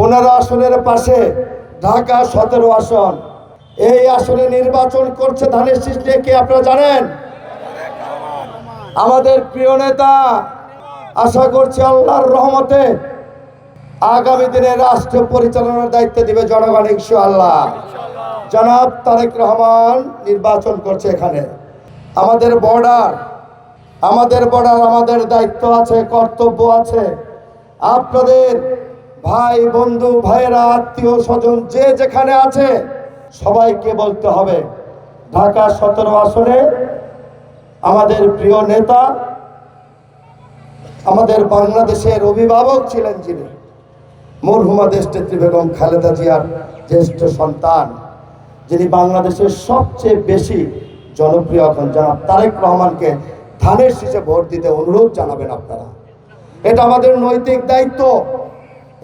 15 আসনের পাশে ঢাকা 17 আসন। এই আসনে নির্বাচন করছে ধানের শীষ নিয়ে কে আপনারা জানেন? আমাদের প্রিয় নেতা। আশা করছি আল্লাহর রহমতে আগামী দিনে রাষ্ট্র পরিচালনার দায়িত্ব দিবে জনগণ ইনশাআল্লাহ। জনাব তারেক রহমান নির্বাচন করছে এখানে। আমাদের বর্ডার আমাদের দায়িত্ব আছে, কর্তব্য আছে। আপনাদের ভাই বন্ধু ভাইয়েরা আত্মীয় স্বজন যে যেখানে আছে সবাইকে বলতে হবে ঢাকা 17 আসনে আমাদের প্রিয় নেতা, আমাদের বাংলাদেশের অভিভাবক ছিলেন যিনি, মরহুমা দেশনেত্রী বেগম খালেদা জিয়ার জ্যেষ্ঠ সন্তান, যিনি বাংলাদেশের সবচেয়ে বেশি জনপ্রিয় এখন জনাব তারেক রহমানকে ধানের শীষে ভোট দিতে অনুরোধ জানাবেন আপনারা। এটা আমাদের নৈতিক দায়িত্ব।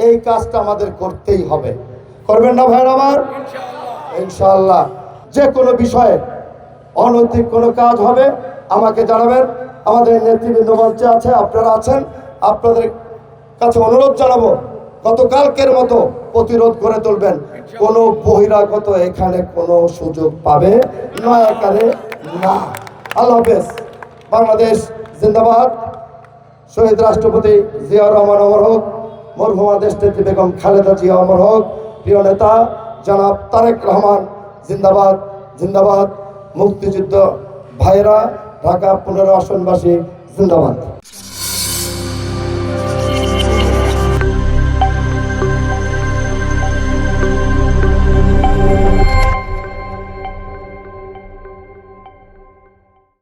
এই কাজটা আমাদের করতেই হবে। করবেন না ভাইরা আমার? ইনশাআল্লাহ। যে কোনো বিষয়ে অনৈতিক কোনো কাজ হবে আমাকে জানাবেন। আমাদের নেতৃবৃন্দ মঞ্চে আছে, আপনারা আছেন, আপনাদের কাছে অনুরোধ জানাবো গতকালকের মতো প্রতিরোধ করে তুলবেন। কোনো বহিরাগত এখানে কোনো সুযোগ পাবে না, এখানে না। আল্লাহ হাফেজ। বাংলাদেশ জিন্দাবাদ। শহীদ রাষ্ট্রপতি জিয়াউর রহমান অমর হোক, মরহুমা দেশনেত্রী বেগম খালেদা জিয়া অমর হোক। প্রিয় নেতা জনাব তারেক রহমান জিন্দাবাদ জিন্দাবাদ। মুক্তিযুদ্ধ ভাইরা ঢাকা 15 আসনবাসী জিন্দাবাদ।